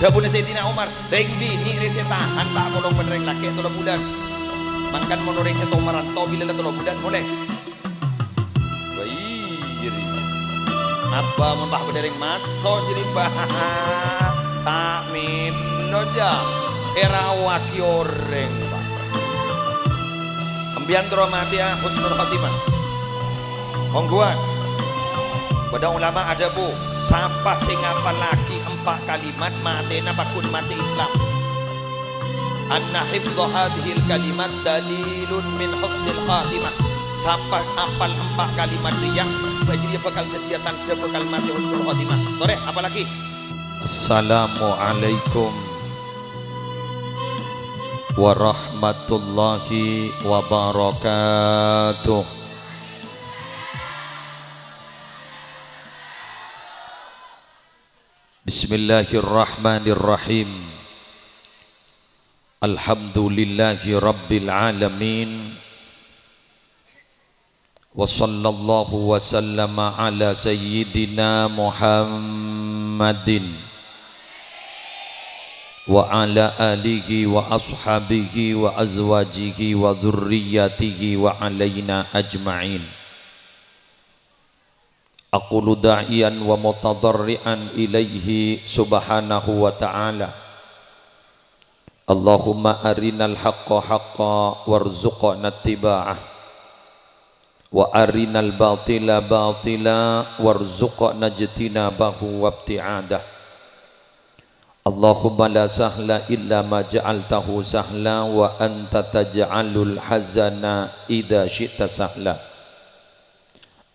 Dabune Sayyidina Umar, ring bini rese tahan tak kolong benereng laki 3 bulan. Mangkan mono ring seto merantau bila 3 bulan boleh. Bayi. Apa membah benereng maso jadi bah. Tak mino ja. Era waki oreng. Ambian terhormati ya husnul khotimah. Mongguan. Pada ulama ada bu, siapa sing ngapal laki 4 kalimat matena bakun mati Islam. Anna hifdhu hadhil kalimat dalilun min husnil khatimah. Siapa apal 4 kalimat dia, jadi bakal jadi tanda bakal mati husnul khatimah. Tore, apalagi? Assalamualaikum warahmatullahi wabarakatuh. Bismillahirrahmanirrahim. Alhamdulillahi rabbil alamin. Wa sallallahu wa sallama ala sayyidina Muhammadin wa ala alihi wa ashabihi wa azwajihi wa dhurriyyatihi wa alaina ajma'in. Aqulu da'iyan wa mutadarri'an ilaihi subhanahu wa ta'ala. Allahumma arinal haqqa haqqa warzuqna ittiba'ah wa arinal batila batila warzuqna ijtinabahu wabti'adah. Allahumma la sahla illa ma ja'altahu sahla wa anta taj'alul hazana idza syi'ta sahla.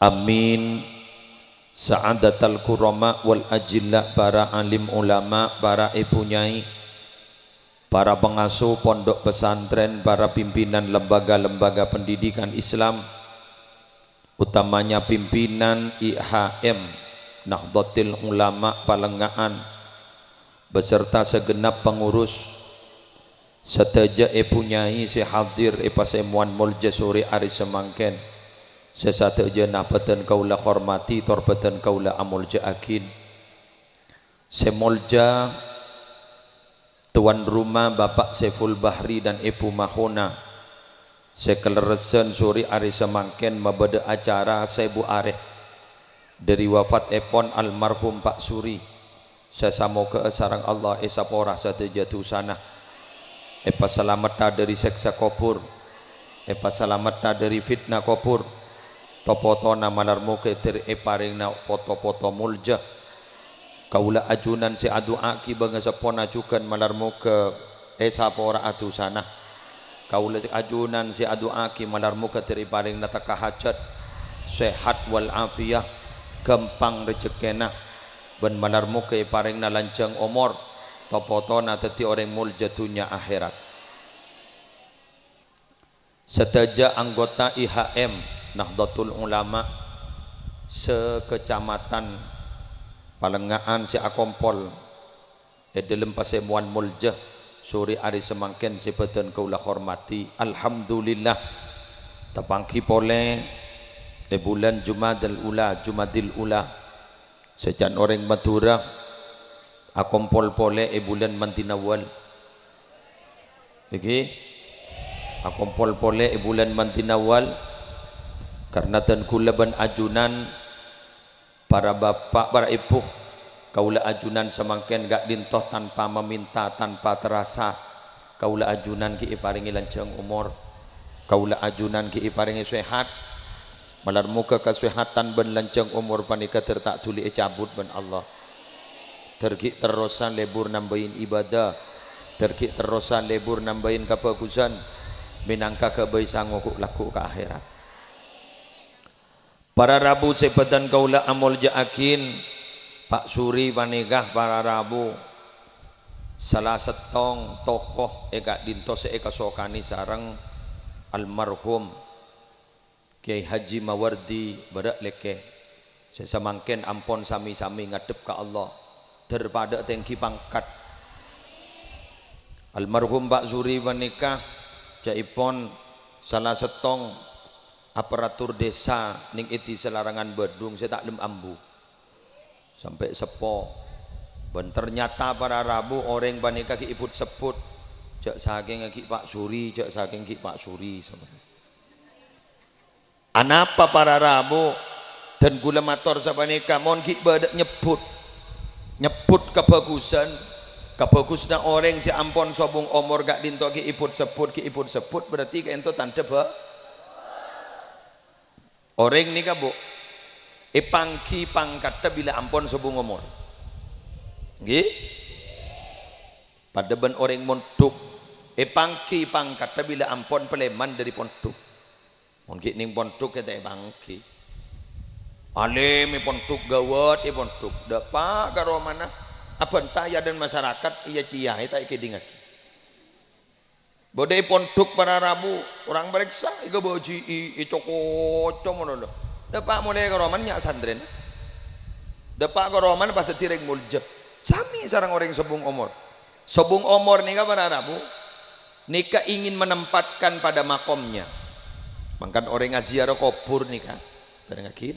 Amin. Sa'adatal kurama wal ajilla, para alim ulama, para ibu nyai, para pengasuh pondok pesantren, para pimpinan lembaga-lembaga pendidikan Islam, utamanya pimpinan IHM Nahdlatul Ulama Palengaan beserta segenap pengurus seteja ibu nyai si hadir pasemuan mulja suri ari semangken. Sesatu jenah beten kaula hormati tor beten kaula amulja akin. Semolja tuan rumah Bapak Saiful Bahri dan Ibu Mahona sekeleresen suri ari semangken mabede acara Sebu Areh dari wafat epon almarhum Pak Suri. Sesamo ke sarang Allah esapora sateja sana. Epa salamata dari seksa kopur. Epa salamata dari fitnah kopur. Topoto na malarmu ke ter paringna foto-foto mulja kaula ajunan si adu aki bangga sapona ajukan malarmu ke sapora atu sana kaula ajunan si adu aki malarmu ke ter paringna takahajat sehat wal afiyah gampang rezekena ben malarmu ke paringna lanceng umur topoto na teti orang mulja dunya akhirat. Seteja anggota IHM Nahdlatul Ulama sekecamatan Palengaan si akompol dalam pasemuan mulja suri ari semangken si beten kaula hormati. Alhamdulillah tapangki pole bulan Jumadil Ula sejan orang Madura akompol pole bulan Mantinawal iki akompol pole bulan Mantinawal karena dan kulaban ajunan para bapak para ibu kaula ajunan semangken gak dintoh tanpa meminta tanpa terasa kaula ajunan ki iparingi lanceng umur kaula ajunan ki iparingi sehat malar muka kesehatan ben lanceng umur panika tertak tuli cabut ben Allah terki terusan lebur nambahin ibadah terki terusan lebur nambahin kebagusan minangka kebaik sanggup laku ke akhirat. Para Rabu sepedan kaula amul jaakin Pak Suri panegah para Rabu salah setong tokoh ega dinto seeka sokani sarang almarhum Kiai Haji Mawardi badak leke sesamangken ampon sami-sami ngadep ke Allah daripada tengki pangkat almarhum Pak Suri menikah jaipon salah setong aparatur desa ning iti selarangan Badung saya tak lem ambu sampai sepo Ben ternyata para Rabu orang banika ki iput seput, cek saking ki Pak Suri, cek saking ki Pak Suri. Anapa para Rabu dan gula mator sabanika mon ki badak nyebut kebagusan orang si ampon sobung omor gak dinto ki iput seput berarti ke ento tanda ba orang ni bu ipangki pangkata bila ampon sobung omor nggih pada ben orang montuk ipangki pangkata bila ampon peleman dari pontuk mungkin ning pontuk kita ipangki alemi pontuk gawat pontuk dapat karo mana apa entaya dan masyarakat iya ciyai tak kedingat bodai pontuk para Rabu orang beriksa iga boji icoko mono dapat mulai karo man nya sandren dapat karo man pas tireng mulja sami sarang orang sobung omor nika para Rabu nika ingin menempatkan pada makomnya mangkan orang aziarah kubur nika bareng akhir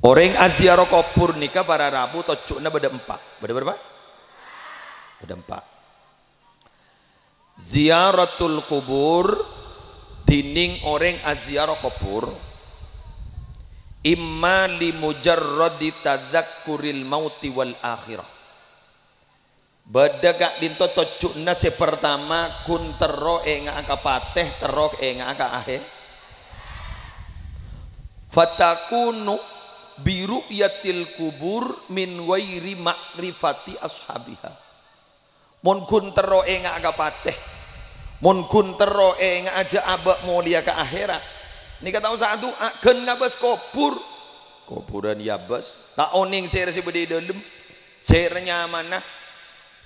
orang aziarah kubur nika para Rabu tocukna beda empat beda berapa? Beda empat ziaratul kubur dining orang aziarah kubur imma li mujarradi tadzakkuril mauti wal akhirah beda gak dinto tocukna sepertama kun tero nga angka pateh tero nga angka akhir fatakunu biru yatil kubur min wairi makrifati ashabiha mon kun tero nga aga pateh mon kun tero nga aja abak mulia ke akhirat ni kata usah adu agen ngabas kuburan yabas tak oning saya resi bedi dalam saya nyamanah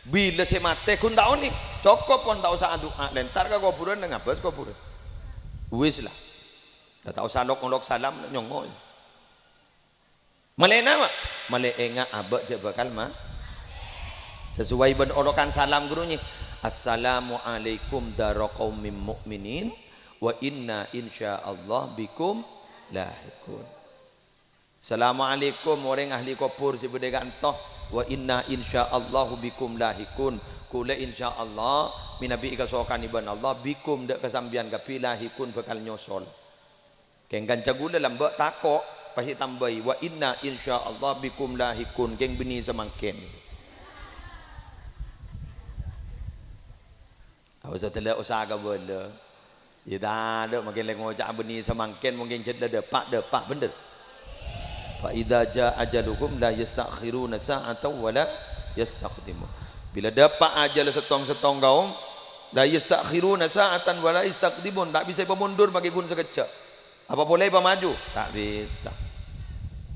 bila saya mati kun tak oning cokop pun tak usah adu lentar ke kuburan ngabas kuburan wis lah tak usah nok salam nyongol malena mak malena abak je bakal mah sesuai ben orokan salam gurunya assalamualaikum daraqaumim mu'minin wa inna insyaallah bikum lahikun assalamualaikum orang ahli kubur si budaya antoh wa inna insyaallah bikum lahikun kula insyaallah minabi kasokan iban Allah bikum dak kesambian kapi lahikun bakal nyosol keng gancagula lambak takok pasti tambahi wa inna insyaallah bikum lahikun geng beni semangken awak setelah usaha ka benda ya dah ada makin lagi ngojak beni semangken mungkin jadi depak bener fa idza jaa ajaluhum la yastakhiruna sa'atan wala yastaqdimu bila dapat ajal setong kaum la yastakhiruna sa'atan wala yastaqdimun tak bisa pemundur bagi gun sekejap apa boleh pemaju tak bisa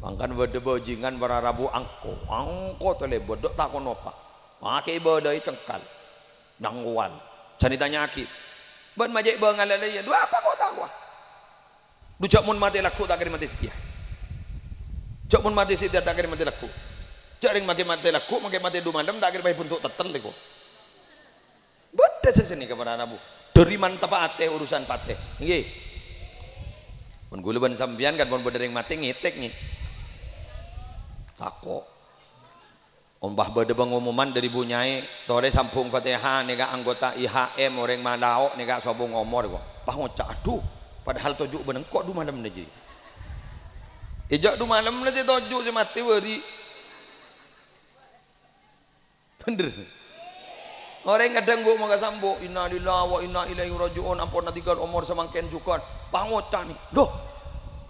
mangkan berde bajingan para Rabu angko tole bodok tak kono pak pakai bodoi cengkal nangguan cerita nyakit ban majek bangal ya dua apa kau tahu dujak mun mati laku tak kira mati setia jak mun mati setia tak kira mati laku jak ring mati laku mati 2 malam tak kira bayi puntuk tetel leko beda seseni kepada Rabu dari mantap ate urusan pateh nggih mun gula ban sambian kan mun berdering mati ngitek nih takok ombah bade pengumuman dari bunyai tore sampung Fatihah nega anggota IHM orang Malao nega sobong ngomor kok pah ngocak aduh padahal tojuk beneng kok 2 malam aja ijak 2 malam aja tojuk si mati beri bener orang kadang gua mau sambo inna lillahi wa inna ilaihi rajiun ampun natikan umur semangken juga pah ngocak nih loh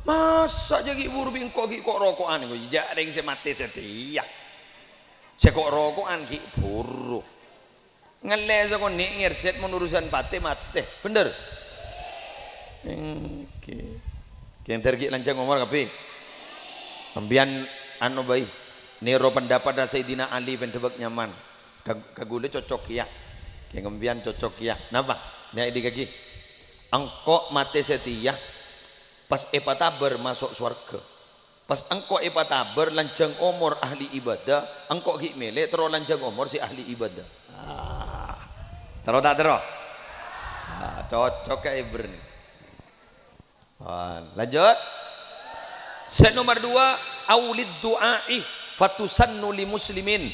masa jadi buru bingkok kok rokokan gue jaring si mati setia saya kok rokokan ki buru ngeles aku nih ngerset menurusan mati bener oke yang tergi lancang ngomong tapi pembian anu bayi nero pendapat Sayyidina Ali pendebak nyaman kagule cocok ya kayak ngembian cocok ya napa nih di kaki angkok mati setia pas epataber masuk surga pas engkau epataber lanjang umur ahli ibadah engkau ki mele terus lanjang umur si ahli ibadah terus tak terus cocok kayak berni lanjut set nomor 2 aulid du'ai fatusannu li muslimin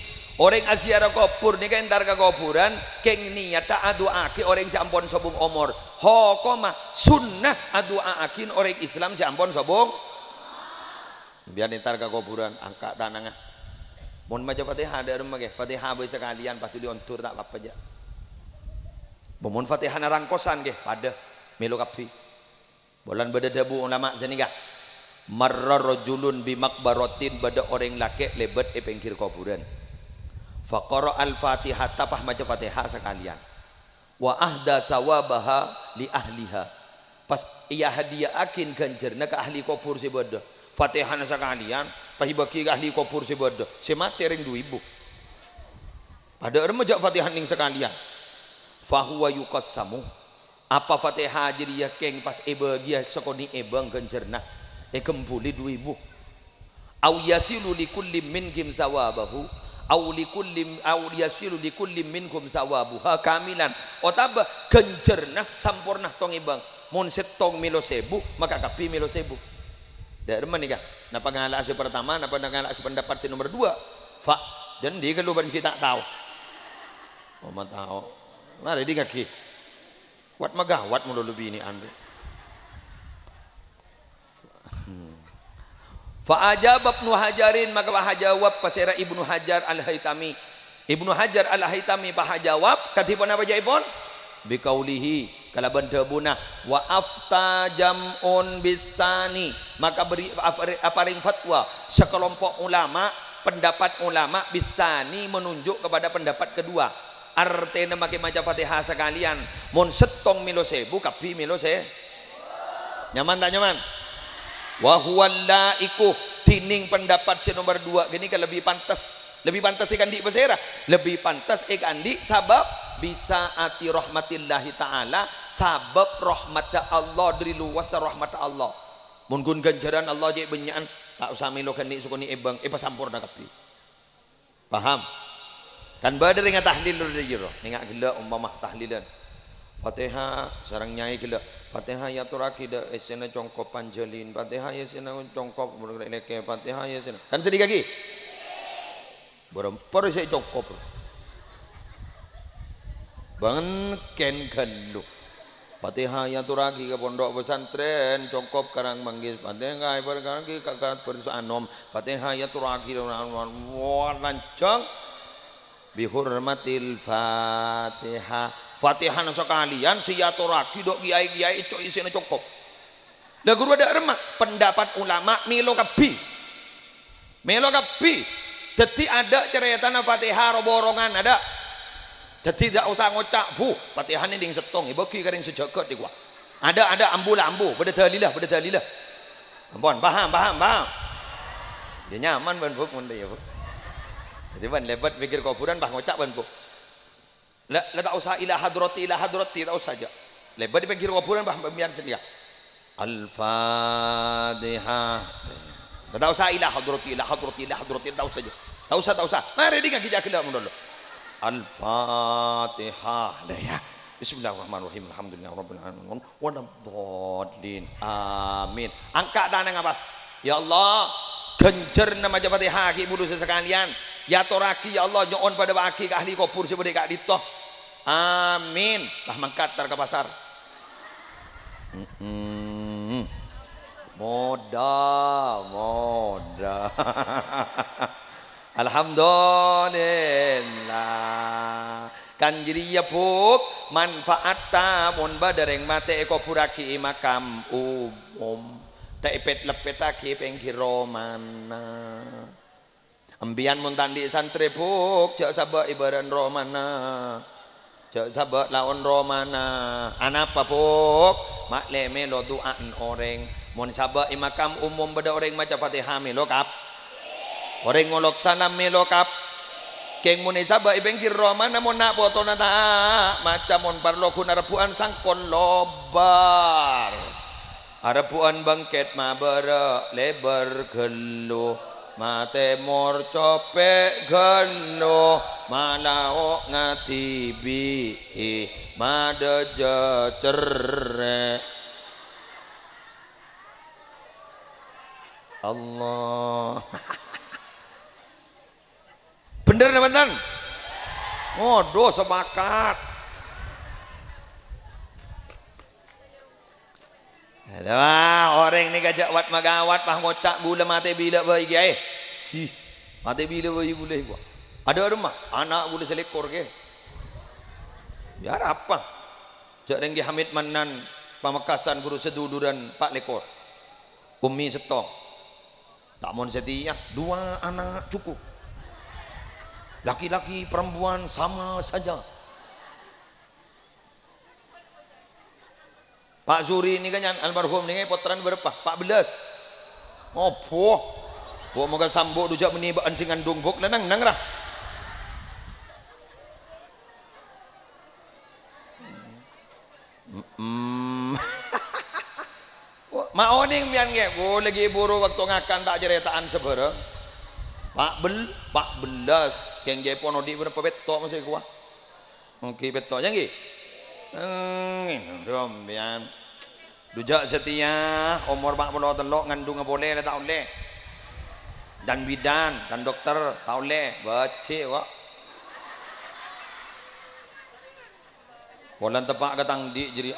orang asyara kubur nih kan entar ke kuburan keng niat aduake orang si ampun sobung omor hokoma sunnah aduakin orang Islam si ampun sobung biar entar ke kuburan angkat tanangah mun maca Fatihah ada rumah ke Fatihah boleh sekalian patu diontur tak apa aja mun Fatihah narangkosan ke pada melu kapi bolan beda debu ulama zaniga marra rajulun bimakbaratin bada orang laki lebet pengkir kuburan faqara al-fatihah tapah maca Fatihah sekalian wa ahda sawabaha li ahliha pas ia hadiah akin ganjarna ke ahli kubur si bada Fatihah sekalian pahibaki ke ahli kubur si bada si mati ring 2000 pada remaja Fatihah ning sekalian fahuwa yuqassamu apa Fatihah jadi ya keng pas bagia sekoni ebang ganjarna kembuli 2000 au yasilu likulli minkum sawabahu au yasilu likulli minkum sawabuha kamilan otaba genjerna sampurna tong ibang mun setong milo 1000 maka kapi milo 1000 dari mana nikah napa ngala si pertama napa ngala si pendapat si nomor 2 fa jadi kalau kita tahu mama tahu mari di kaki wat magawat mulu lebih ini ande Fa'ajab Ibnu Hajarin maka pahajawab pasera Ibnu Hajar Al-Haytami Ibnu Hajar Al-Haytami pahajawab katipun apa jaipun biqaulihi kalaban debuna wa afta jam'un bisani maka beri aparing fatwa sekelompok ulama pendapat ulama bisani menunjuk kepada pendapat kedua artinya make maca Fatihah sekalian mun setong milo 1000 kapi milo nyaman tak nyaman wa huwa laiku tining pendapat si nomor 2 gini kan lebih pantas ikan di besera lebih pantas ikan di sabab bisa ati rahmatillahi ta'ala sabab rahmat Allah dari luas rahmat Allah mun ganjaran Allah je benyaan tak usah melo kan di sukuni ebang pasampurna kapi paham kan badar dengan tahlil dari jero ningak gila umpamah tahlilan Fatihah sarang nyai gila Fatihah ya turaki da esena congkop panjalin Fatihah ya esena congkop leke Fatihah ya esena kan sedih lagi berempar saya congkop bangen ken galuh Fatihah ya turaki ke pondok pesantren congkop karang manggis Fatihah ibarat ki kakak bersanom Fatihah ya turaki wah lancang bihurmatil Fatihah Fatihah sekalian siyaturaki dok kiai-kiai itu isinya cukup lah guru ada remak pendapat ulama milo kapi jadi ada ceritana Fatihah roborongan ada jadi tidak usah ngocak bu Fatihah ini ding setong bagi kering sejagat di gua ada ambu beda dalilah ampun paham dia nyaman ban bu mun ya bu jadi ban lebat pikir kuburan bah ngocak ban bu lah tak usah ila hadrati tak usah aja lebat di pinggir kuburan bah biar sedia al-fatihah tak usah ila hadrati tak usah mari di kaki jakila mun dulu al-fatihah dah ya bismillahirrahmanirrahim alhamdulillahirabbil alamin wa nabdallin amin angkat tangan ngapas ya Allah genjer nama Fatihah ki bulu sekalian ya toraki ya Allah nyoon pada baki ke ahli kubur sebede kak ditoh amin lah mangkat tar ke pasar moda alhamdulillah kan jadi ya puk manfaat tamun badareng mate kuburaki makam umum tepet lepetaki pengkir romana ambian muntandi santri puk jak sabak ibaran romana jak sabak laon romana anapa puk mak leme lo duaan orang mun sabak imakam umum beda orang maca Fatihah melo kap orang ngolok salam melo kap keng mun sabak ibengkir romana mun nak foto nata maca mun parlo kunarapuan sangkon lobar arapuan bangket mabara lebar geluh mate mor copek geno malao ngatibi madeja cerre Allah bener teman bener. Ngodo sepakat. Alah, orang ni gajak wat magawat pah ngocak gula mati bila bayi gaya. Si, mati bila bayi boleh gua. Ada rumah, anak gula selekor ke. Biar apa? Jak Dengki Hamid Manan, Pamekasan guru seduduran 4 lekor. Umi setong. Tak mau setia, 2 anak cukup. Laki-laki perempuan sama saja. Pak Zuri ini kan almarhum ni potran berapa? 14. Opo. Buat moga sambuk dujak menibaan singan dungbuk lenang nang rah. Mau ning pian ge, go lagi buru waktu ngakan tak ceretaan sebera. Pak belas keng ge ponodi berapa betok masih kuah. Okey betok jangi. Dom pian. Dujak setia umur 43 ngandung boleh tak boleh. Dan bidan dan dokter tak boleh. Baca kok. Bolan tepak ke tangdi jadi.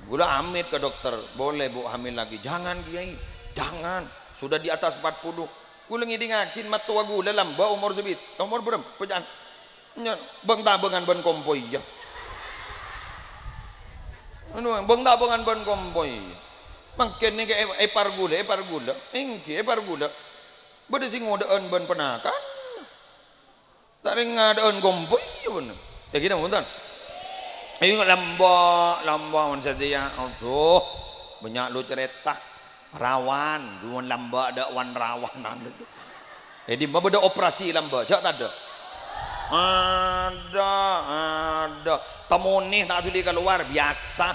Gula hamil ke dokter, boleh bu hamil lagi. Jangan kiai, jangan. Sudah di atas 40. Gula ngidingakin matua gula lamba umur sebit. Umur berapa? Pejan. Beng tabengan ben kompoi ya. Anu beng tabengan ben kompoi. Makin ni ke epar gula. Engke epar gula. Bade sing ngodeun ben penakan. Tak ngadeun kompoi ya bener. Tak kira punten. Ayo lambak man setia. Aduh, banyak lu cerita rawan, duan lambak ada wan rawanan. Jadi mau ada operasi lambak, jak tak ada. Ada. Tamu nih tak tuli keluar biasa.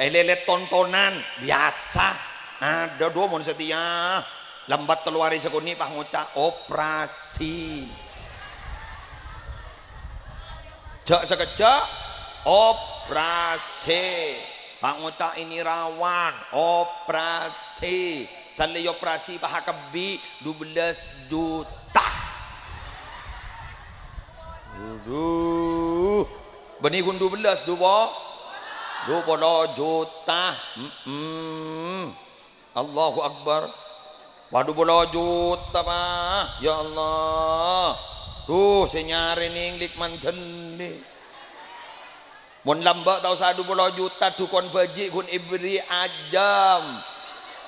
Lelet tontonan biasa. Ada 2 mon setia. Lambat keluar sekuni pah ngucap operasi. Jak sekejap. Operasi Pak Ngutak ini rawan operasi salai operasi paha kebi 12 juta benih gun 12 20 juta Allahu Akbar waduh 20 juta Pak ya Allah tuh senyari ning likman jeni mun lambak tau 20 juta dukun baji kun ibri ajam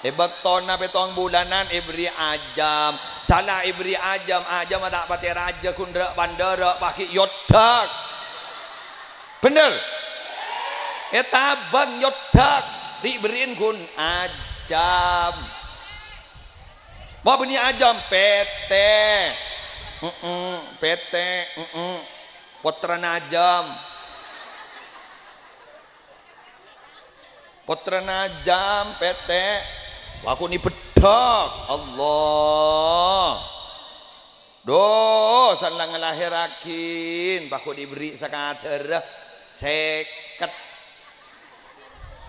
hebak tona petong bulanan ibri ajam salah ibri ajam tak pati raja kun rak bandara pakai yodak bener etabang yodak diberiin kun ajam mau beni ajam PT Putra Najam Putra Najam PT aku ni bedak Allah doh salang ngelahirakin aku diberi sakater seket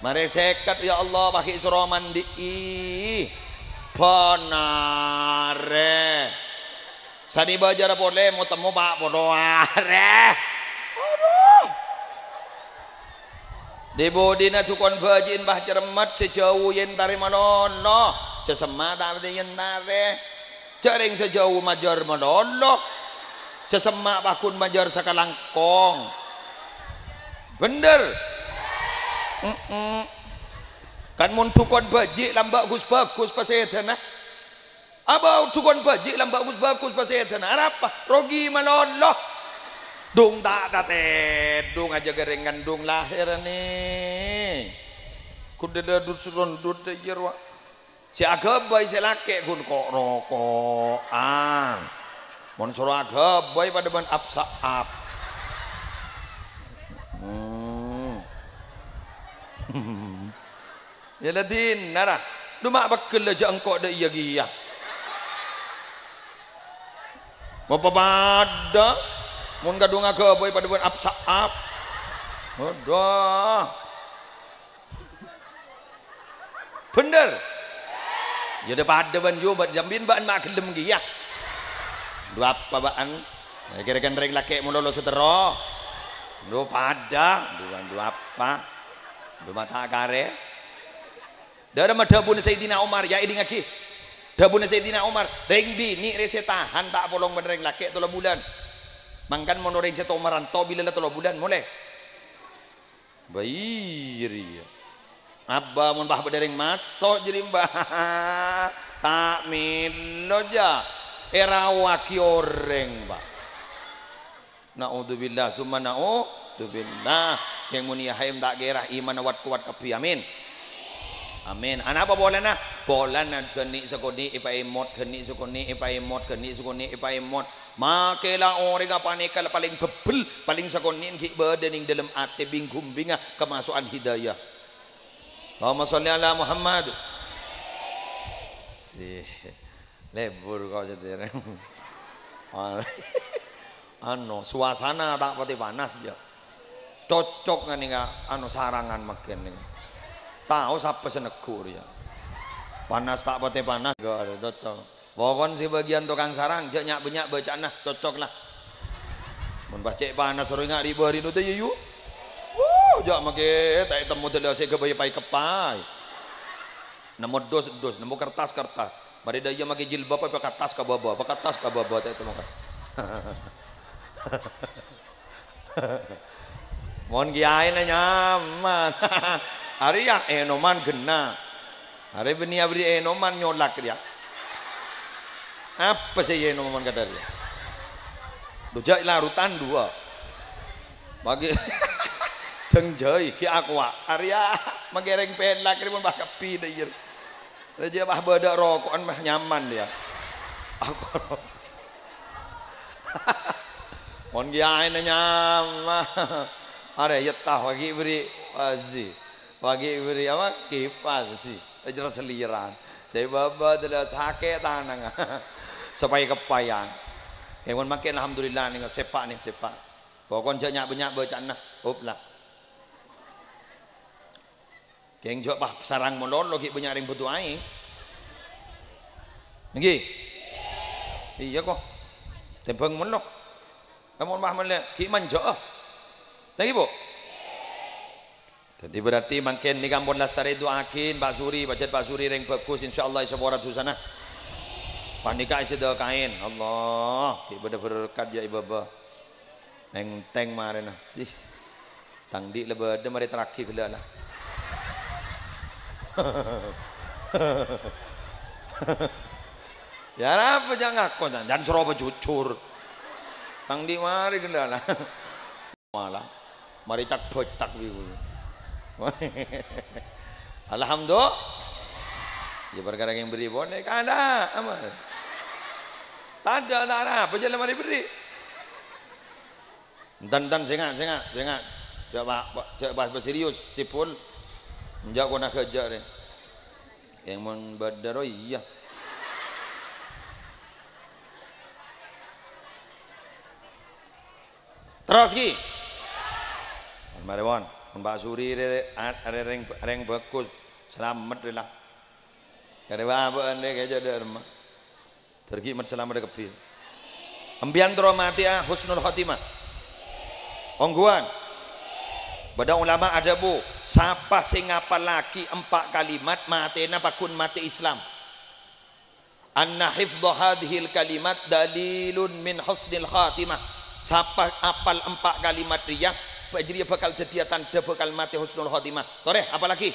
mari seket ya Allah pakai surah mandi bonare sani bajar boleh mau temu pak bodoare di bodina tukon bajin bah cermat sejauh yen tari manono sesema tak yen tari jaring sejauh majar manono sesema bakun majar sakalangkong bener kan mun tukon baji lambak bagus pasedana abau tukon baji lambak bagus pasedana apa rogi manono dung tak tate dung aja gerengan dung lahir nih kuda duduk surun duduk jerwa si agabai si laki kun kok rokokan mon suruh agabai pada ban apsaap ya ladin nara dumak bakal aja engkau ada iya giyah mau pada mun gadung agabai pada buat apsaap udah bener ya pada ban yo bat jambin ban mak gelem giyah Dua apa baan? Kira-kira ring laki mulu lo setero. Dua pada, dua apa? Dua mata kare. Dah mah dabun Sayyidina Umar ya ini ngaki. Dabun Sayyidina Umar, ring bini rese tahan tak polong ring laki 3 bulan. Mangkan mau ring seto Umaran to bila 3 bulan boleh. Bayiri. Abah mun bah bedering masuk jadi mbah. Tak milo ja. Era waki oreng bah. Naudzubillah summa naudzubillah. Yang munia hayam tak gerah iman awat kuat kapi amin. Amin. Anak apa bola na? Bola na keni sekoni ipai mot keni sekoni ipai mot keni sekoni ipai mot. Makela orang apa nekal paling bebel paling sekoni ki berdening dalam ate bingung binga kemasukan hidayah. Allahumma sholli ala Muhammad. Si lebur kau jadi. Ano suasana tak pati panas aja. Cocok kan nih ano sarangan makin nih. Tahu siapa senegur ya. Panas tak pati panas gak ada cocok. Pokon si bagian tukang sarang janyak banyak baca nah cocok lah. Mun baca panas seru nggak ribari nu teh yu. Jak make tak temu teh saya kebai pai kepai. Nemu dos nemu kertas. Mari dah ia make jilbab pakai kertas ka baba, pakai kertas ka baba tak temu kan. Mon kiai na nyaman. Hari yang enoman gena. Hari beni abri enoman nyolak dia. Apa sih enoman kata dia? Dujak larutan 2. Bagi tengjai ki aqua. Arya magereng pelak ni pun bah kapi dah ir. Raja bah bedak rokokan bah nyaman dia. Aku. Mon kiai na nyaman. Are yetah bagi beri wazi. Bagi beri apa kipas sih. Ajar seliran. Saya baba adalah hake tanang. Supaya kepayang. Hewan makin alhamdulillah nih sepak. Pokon janyak banyak baca nah. Uplah. Keng jok bah sarang molon lagi banyak ring butuh aing. Nggih. Iya kok. Tembang molok. Kamu bah mele ki manjo. Lagi bu. Jadi berarti makin ni kampung lastari doakin Pak Suri, baca Pak Suri ring bagus insyaallah isa borat susana. Panika isi doa kain. Allah, kita berkat ya ibaba. Neng mare nasi. Tangdi lebih ada mari terakhir gila lah. Ya apa jangan ngaku dan seroba jujur. Tangdi mari gila lah. Malah, mari tak bocak biu. Alhamdulillah. Ya perkara yang beri boleh kada amal. Tak ada apa je mari beri. Dan sengat. Coba serius sipun. Menjak kau nak kerja ni. Yang mon badaro iya. Terus ki. Mari wan. Mbak Suri ada reng bagus selamat lah. Kada apa ande kerja derma. Tergi mat selamat kepil. Ambian tro mati husnul khatimah. Ongguan. Bada ulama ada bu. Siapa sing ngapal laki 4 kalimat matena pakun mati Islam. Anna hifdha hadhil kalimat dalilun min husnil khatimah. Siapa apal 4 kalimat dia jadi bakal tetiatan bakal mati husnul khatimah. Tore apalagi?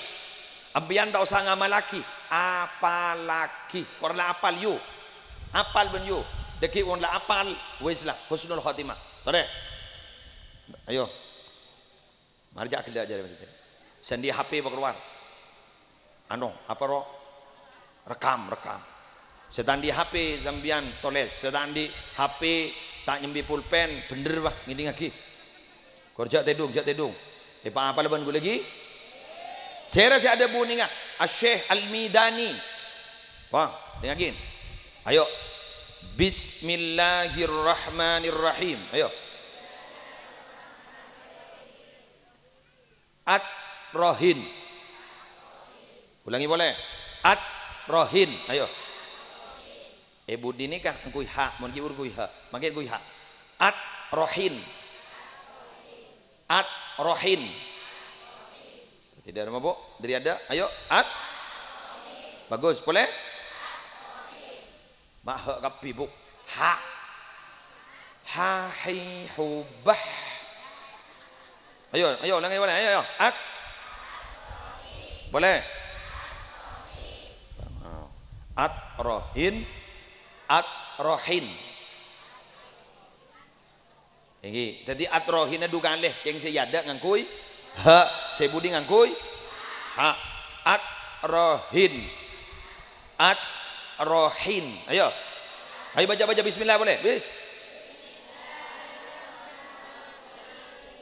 Ambian tak usah ngamal laki. Apalagi korla apal you. Apal ben you. Deki on la apal wis lah husnul khatimah. Tore. Ayo. Marjak kelak aja maksudnya. Sendi HP keluar. Ano apa ro? Rekam. Sedang di HP zambian toles. Sedang di HP tak nyembi pulpen bener bah ngini lagi. Korjak tedung. Lepas apa leban gue lagi? Saya rasa ada bunyi nggak? Syekh Al-Midani. Wah, dengakin. Ayo. Bismillahirrahmanirrahim. Ayo. At-Rohin. Ulangi boleh? At-Rohin. Ayo. Budi ni kah engkui ha mun ki ur kui ha makin kui ha at rohin tidak ada mabuk dari ada ayo at bagus boleh mak kapi bu ha hi hubah ayo ulangi boleh ayo at boleh at rohin ini jadi at rohin dugaan leh yang saya ada ngangkui ha saya budi ngangkui ha at rohin ayo baca bismillah boleh bis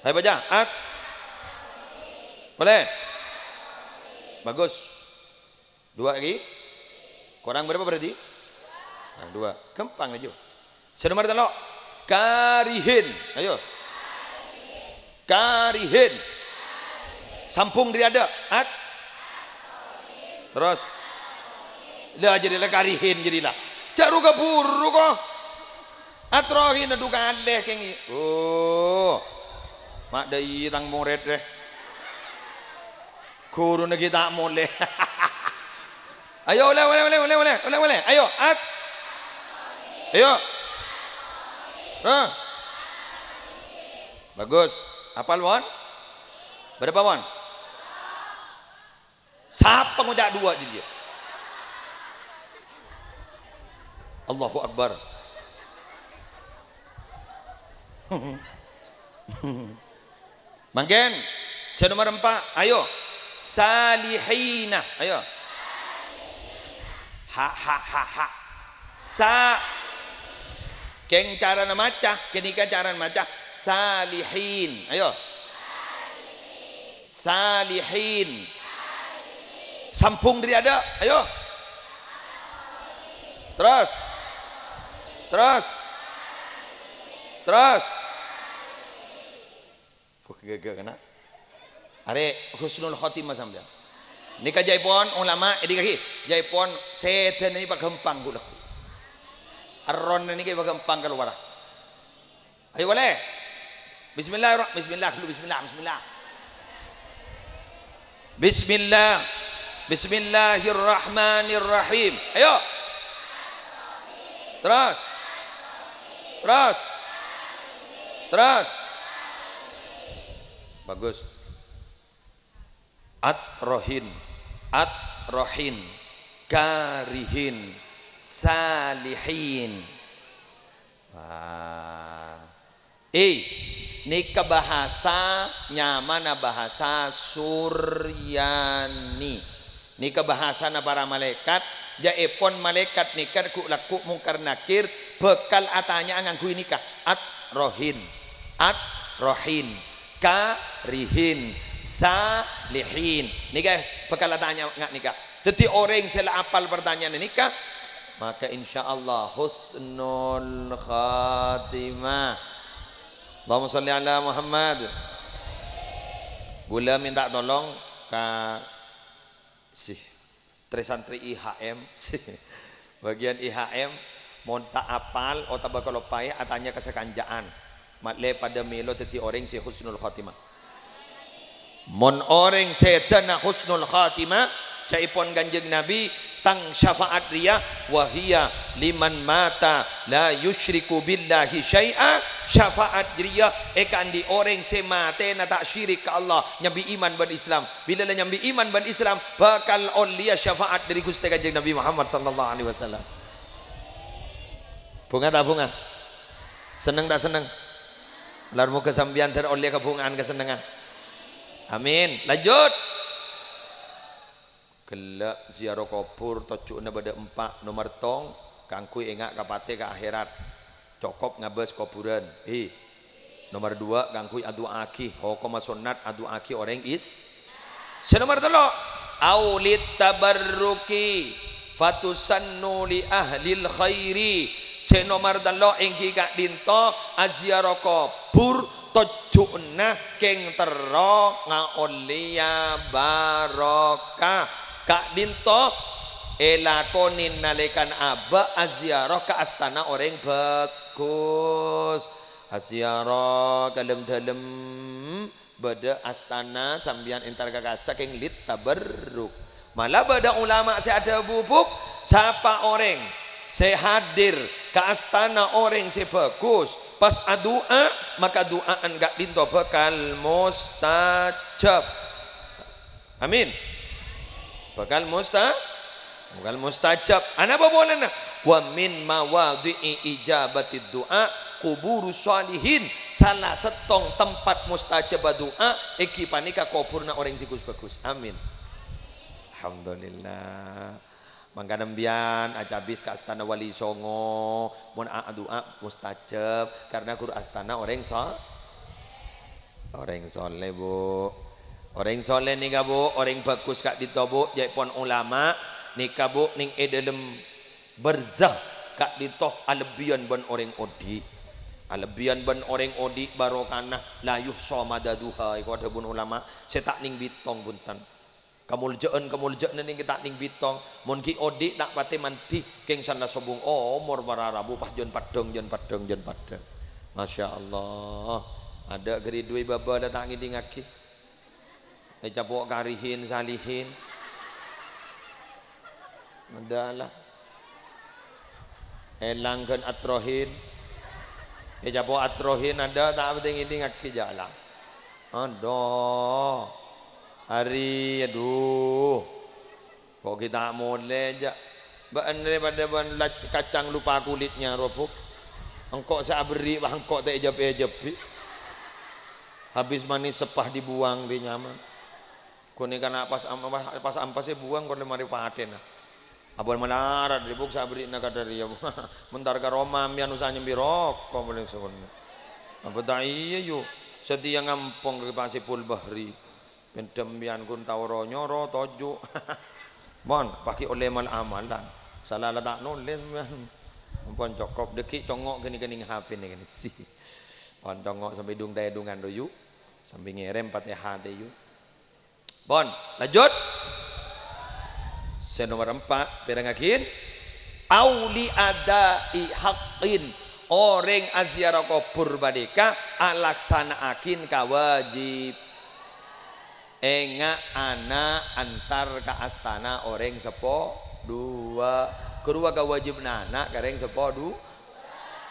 ayo baca at boleh bagus dua lagi kurang berapa berarti dua kempang aja senomor telok karihin ayo karihin sampung dia ada at terus dah jadilah karihin jadilah jaru kapuru kok atrohin adukan leh kengi oh mak dai tang moret deh guru nak kita moleh ayo boleh ayo at ayo bagus apal wan berapa wan siapa ngucap dua jadi dia Allahu Akbar mangken nomor 4 ayo salihina ayo ha sa keng cara maca kenika cara maca salihin ayo salihin sampung dari ada ayo terus gagak kena are husnul khotimah sampean nikah jaipon ulama kaki jaipon setan ini pak gempang gula arron ini kayak gempang keluar ayo boleh bismillahirrahmanirrahim ayo terus bagus at rohin karihin salihin nikah bahasa nyamana bahasa suryani nikah bahasa na para malaikat jaepon malaikat nikah ku laku mungkar nakir bekal atanya nganggu nikah at rohin karihin salihin nikah bekal tanya nggak nikah jadi orang sela apal pertanyaan nikah maka insya Allah husnul khatimah Allahumma sholli ala Muhammad gula minta tolong ke santri IHM bagian IHM monta apal otak bakal payah atanya kesekanjaan matle pada melo teti orang si husnul khatimah mon orang sedana husnul khatimah caipon ganjeng Nabi tang syafaat dia wahia liman mata la yusyriku billahi syai'a syafaat dia ekan di orang semate na tak syirik ke Allah nyambi iman ban Islam bila la nyambi iman ban Islam bakal olia syafaat dari Gusti Kanjeng Nabi Muhammad sallallahu alaihi wasallam bunga tak bunga seneng tak seneng larmu kesambian teroleh kebungaan kesenengan amin lanjut gelak ziarah kubur tojukna pada 4 nomor tong kangkui engak kapate ke akhirat cokop ngabes kuburan nomor 2 kangkui adu aki hokoma sunat adu aki orang nomor 3 aulit tabarruki fatusannu li ahlil khairi nomor 3 engki gak dinto aziarah kubur tojukna keng tero ngaolia barokah Kak Dinto elakonin nalekan aba aziarah ke astana orang bagus aziarah kalem-dalem beda astana sambian entar kakasa keng lit tabarruk malah beda ulama saya ada bubuk siapa orang saya hadir ke astana orang saya bagus pas adua maka doaan gak dinto bakal mustajab amin bakal mustajab ana apa boleh na wa min mawadhi'i ijabatid doa kubur sholihin salah setong tempat mustajab doa iki panika kuburna orang sigus bagus amin alhamdulillah mangga nembian acabis ke astana wali songo mun doa mustajab karena guru astana orang soleh bu orang soleh nika bu orang bagus kak ditobo jaipon ulama nika bu ning edelem berzah kak ditoh alebian ban orang odi alebian ban orang odi barokana layuh somadaduha iku ada bun ulama setak ning bitong buntan kamuljeun ning kita ning bitong mun ki odi tak pate manti keng sana sobung omor bararabu pas jon padong Masya Allah ada geri duwe baba datang ngiding aki capok karihin salihin adalah elangkan atrohin capok atrohin ada tak penting ngiding aki jalan aduh hari aduh kok kita mulai aja baan daripada ban kacang lupa kulitnya ropuk engkau saya beri engkau tak ejap habis manis sepah dibuang di nyaman kuni kana pas ampasnya buang kau lemari paten abon menara di buk saya beri naga dari ya mentar ke Roma mian usah nyembi rokok boleh sebenarnya apa tak iya yuk setia ngampong ke Pasipul Bahri pendemian kun tawro nyoro tojo mon pakai oleh mal amalan salah tak nulis pon cokop deki congok geni HP ni gini si pon congok sampai dung teh dungan doyu sampai ngerem Fatihah teh yu bon lanjut nomor 4 perangakin auli adai haqqin orang aziarah kubur badeka alaksanaakin kawajib enga anak antar ke astana orang sepo dua kedua kawajib anak kareng sepo dua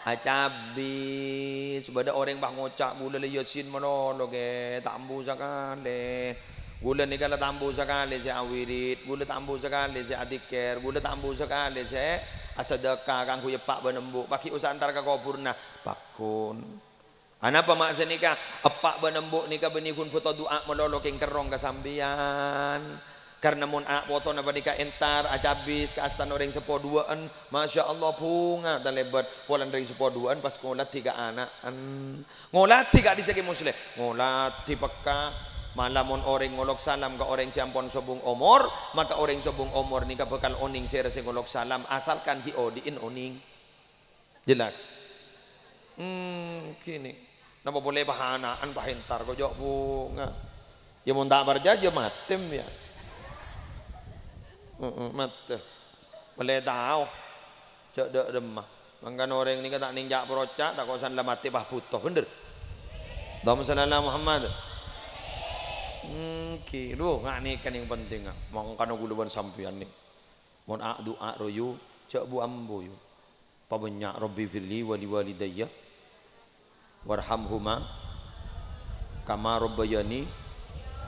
acabis sebada orang bah ngocak gula le yasin mono ge tambu sakale gula ni kala tambu sakale si awirit gula tambu sakale si adiker gula tambu sakale si asadaka kang kuyepak benembu paki usah antar ka kuburna bakun ana apa maksud nikah epak benembuk nikah benikun foto doa melolo keng kerong kasambian karena mun anak foto napa nikah entar acabis ke astana orang sepo duaan Masya Allah bunga dan lebat polan dari sepo duaan pas ngolat 3 anak ngolat 3 di segi muslim ngolat di peka malamun orang ngolok salam ke orang siampon sobung omor maka orang sobung omor nikah bakal oning sere sing ngolok salam asalkan hi odiin oning jelas kini napa boleh bahanaan pahentar kok jok bunga ya mun tak berjaja matem ya mate boleh tahu cek dek demah mangkan orang ni kata ninjak perocak tak kosan lah mati bah putuh bener Allahumma shalli ala Muhammad kilo ngak ni kan yang penting mangkan guluban sampean ni mun ak doa royu cek bu ambo yu pabanyak rabbi firli wali walidayya warhamhuma kama rabbayani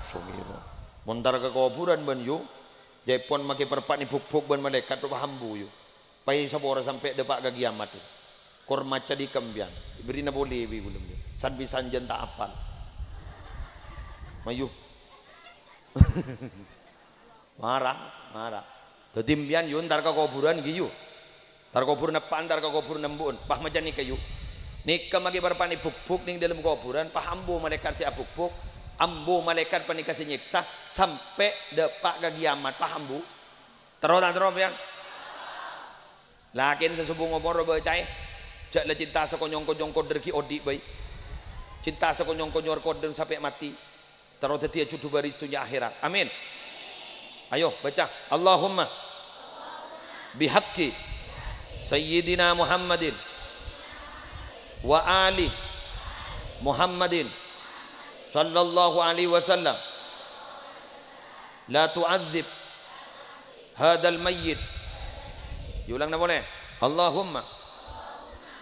shaghira montar ke kuburan ban yu jaipon make perpat ni buk-buk ban malaikat tu hambu yu pai sabora sampai depak ke kiamat kor maca di kembian beri na boleh bi belum san bisan jen tak apal mayu marah tetimbian yu ntar ke kuburan giyu tar kubur nepan tar ke kubur nembun pah macan ni kayu nikah magi berpani buk-buk ning dalam kuburan pahambu malaikat si buk-buk ambu malaikat panika si nyiksa sampai depak ke kiamat pahambu terus ya lakin sesubung umur becai jak le cinta sekonyong-konyong koder ki odi baik cinta sekonyong-konyong koder sampai mati terus dadi judu baris dunia akhirat amin ayo baca Allahumma bihaqqi sayyidina Muhammadin wa ali Muhammadin sallallahu alaihi wasallam la tu'adzib hadal mayyit. Diulang na boleh. Allahumma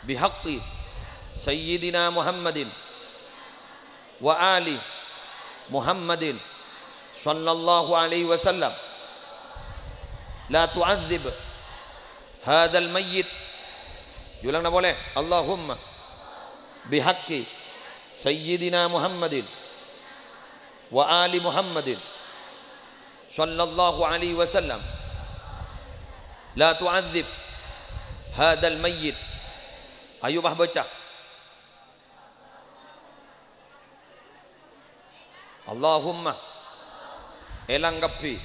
bihaqqi sayyidina Muhammadin wa ali Muhammadin sallallahu alaihi wasallam la tu'adzib hadal mayyit. Diulang na boleh. Allahumma bihaqqi sayyidina Muhammadin wa ali Muhammadin sallallahu alaihi wasallam la tu'adzib hadal mayyit. Ayo bah baca. Allahumma elanggapi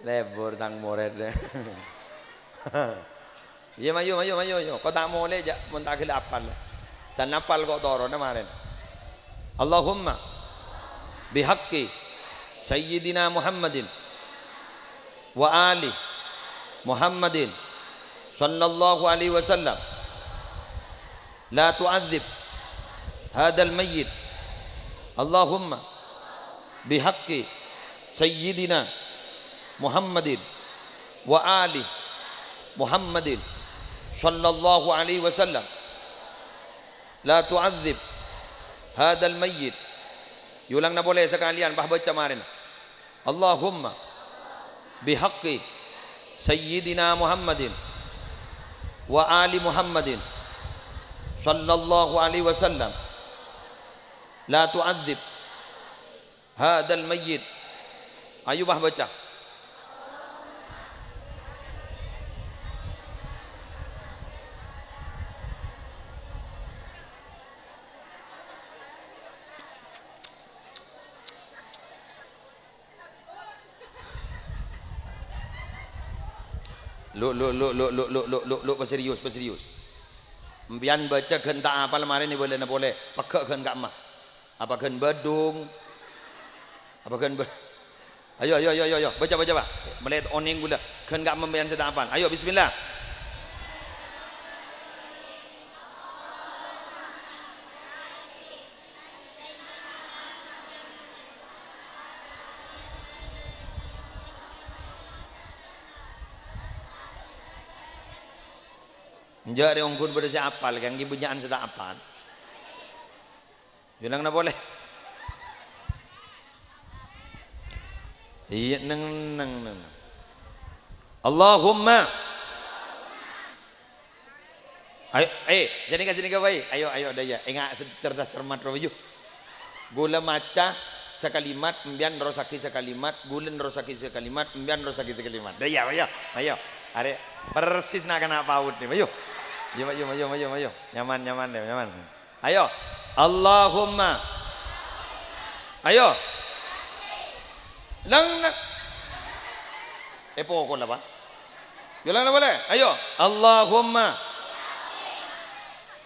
lebur tang moret deh. Iya mayu. Kau tak boleh je, pun tak kena apal. San apal kau toro kemarin. Allahumma bihaqqi sayyidina Muhammadin wa ali Muhammadin sallallahu alaihi wasallam la tu'adzib hadal mayyit. Allahumma bihaqqi sayyidina Muhammadin wa ali Muhammadin sallallahu alaihi wasallam la tu'adzib hadal mayyit. Ulang na boleh sekalian, bah baca kemarin. Allahumma bihaqqi sayyidina Muhammadin wa ali Muhammadin sallallahu alaihi wasallam la tu'adzib hadal mayyit. Ayo bah baca. Lu paserius. Mbian baca gen tak apa lemari ni boleh pakak gen gak mah. Apa gen badung? Apa gen Ayo baca Pak. Melihat oning gula gen gak membian sedang apa? Ayo bismillah. Njak dia ongkun pada saya apal, yang ibunyaan sedang apal. Bilang na boleh. Iya neng. Allahumma. Ayo, jadi kasih ni baik. Ayo daya. Ingat cerdas cermat royu. Gula maca sekalimat, mbian rosaki sekalimat, gulen rosaki sekalimat, mbian rosaki sekalimat. Daya, ayo. Are persis nak kena paut ni, ayo. Maju. Nyaman. Ayo. Allahumma. Ayo. Lang. Pokok lah, Pak. Bilang boleh. Ayo. Allahumma.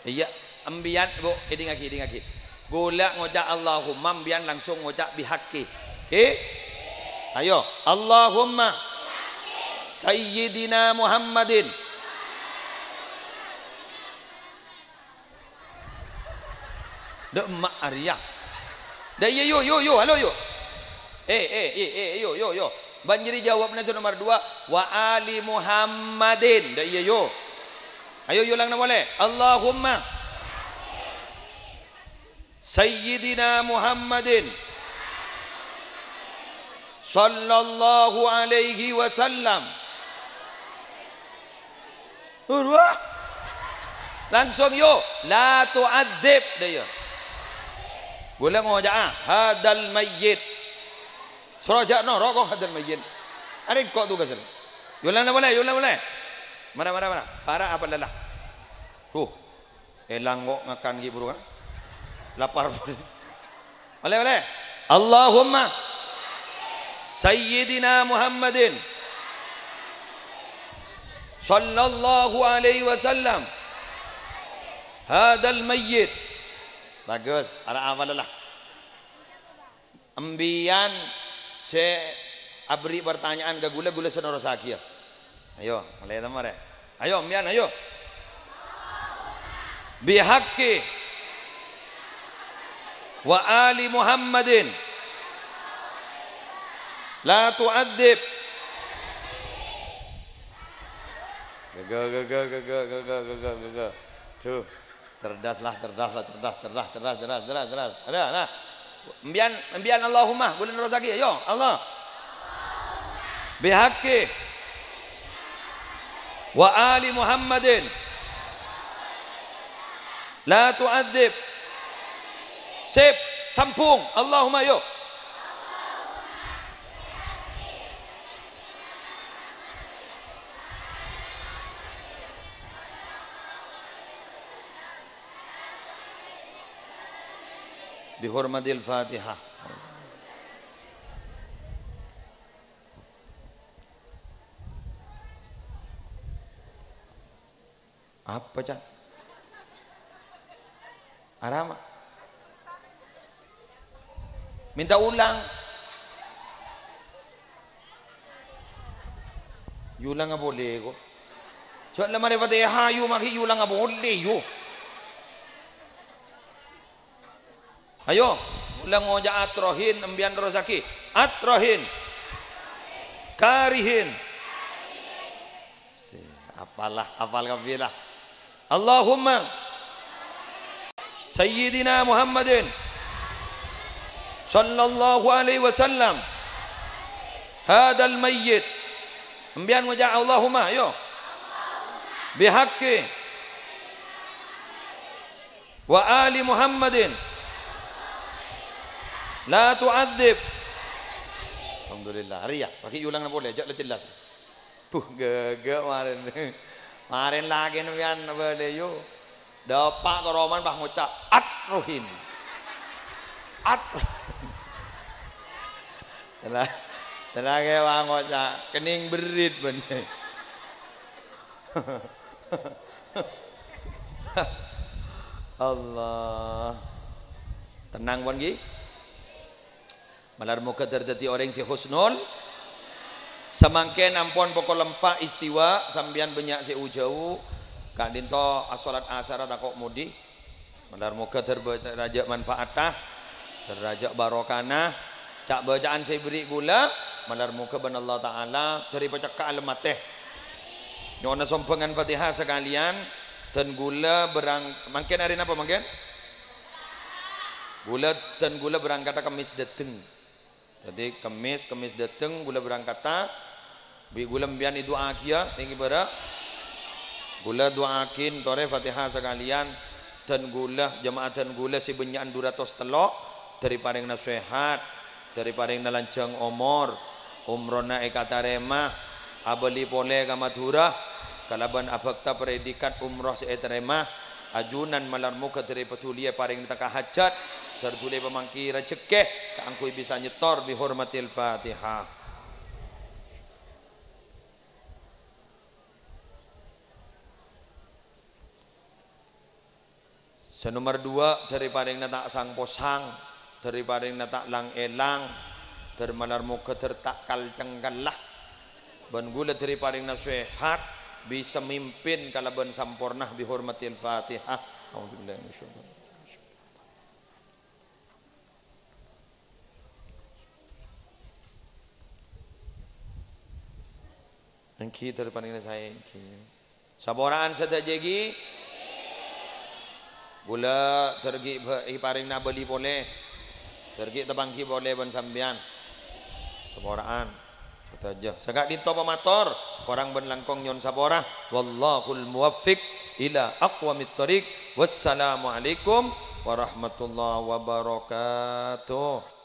Iya, ambian bu, ngaki. Gula ngocak Allahumma, ambian langsung ngocak bihaqqi. Okey? Ayo. Allahumma sayyidina Muhammadin Dek mak Arya. Dah yo. Halo yo. Yo. Banjiri jawab nasi nomor 2 wa ali Muhammadin. Dah yo. Ayo ulang na boleh. Allahumma sayyidina Muhammadin sallallahu alaihi wasallam. Langsung yo. La tu'adzib dah yo. Gula ngojak hadal mayyit. Surajak no rokok hadal mayyit. Ada kok tu kasar. Yulang boleh. Mana. Para apa lelah. Elang kok ngakan gitu bro. Lapar pun. Boleh. Allahumma sayyidina Muhammadin sallallahu alaihi wasallam hadal mayyit. Bagus, ada awal lah. Embian se abri pertanyaan ke gula senorosakia. Ayo, mulai tamar. Ayo embian ayo. Bihaqqi wa ali Muhammadin la tu'adzib. Gaga. Tuh, cerdas. Ada, nah. Embian Allahumma, bulan rozaki, ayo Allah. Bihaqqi wa ali Muhammadin la tu'adzib. Sip, sampung. Allahumma ayo. Bihormatil Fatihah. Apa Cak? Arama. Minta ulang. Yulang nga boleh ko. Cak lamari Fatihah yu maki yulang nga boleh yu. Ayo, ulang ngoja atrohin embian rozaki. Atrohin. Karihin. Apal kafilah. Allahumma Sayyidina Muhammadin sallallahu alaihi wasallam hadal mayyit. Embian ngoja Allahumma, ayo. Bihaqqi wa ali Muhammadin la tu'adzib. Alhamdulillah. Ria, pakai ulang na boleh, jak jelas. Gaga Marin lagi nuyan boleh yo. Dapak ke Roman bah ngucap atrohin. Telah ke bang ngucap kening berit benih. Allah. Tenang pun gi. Malar muka terjadi orang si husnul. Semangken ampun pokok lempak istiwa sambian banyak si ujau. Kak dinto asolat asar takok mudi. Malar muka terraja manfaatah, terraja barokana. Cak bacaan saya beri gula. Malar muka ban Allah Taala dari pecaka alamateh. Nyona sompengan Fatihah sekalian. Dan gula mangken hari apa mangken? Gula dan gula berangkat kemis dateng. Jadi kemis dateng gula berangkat bi gula mbian itu akia tinggi bara gula doakin tore Fatihah sekalian dan gula jemaah dan gula si benyaan 200 telok dari paring nasihat dari paring nalancang omor umrona ekatarema abeli pole ka Madura kalaban abakta predikat umroh si etarema ajunan malar muka dari petulia paring taka hajat tertulis pemangki rezeki keangkui bisa nyetor bihormatil Fatihah. Senomor 2 dari paring natak sang posang dari paring natak lang elang dari malar muka tertakal cengkalah ban gula dari paring nasihat bisa mimpin kalaban sampurnah bihormatil Fatihah. Alhamdulillah. Engki terpaning saya engki. Saboraan sedajegi. Gula tergi paring na beli boleh. Tergi tebangki boleh ban sambian. Saboraan setaja. Sagak dito pamator orang ban langkong nyon saborah. Wallahul muwaffiq ila aqwamit thoriq. Wassalamualaikum warahmatullahi wabarakatuh.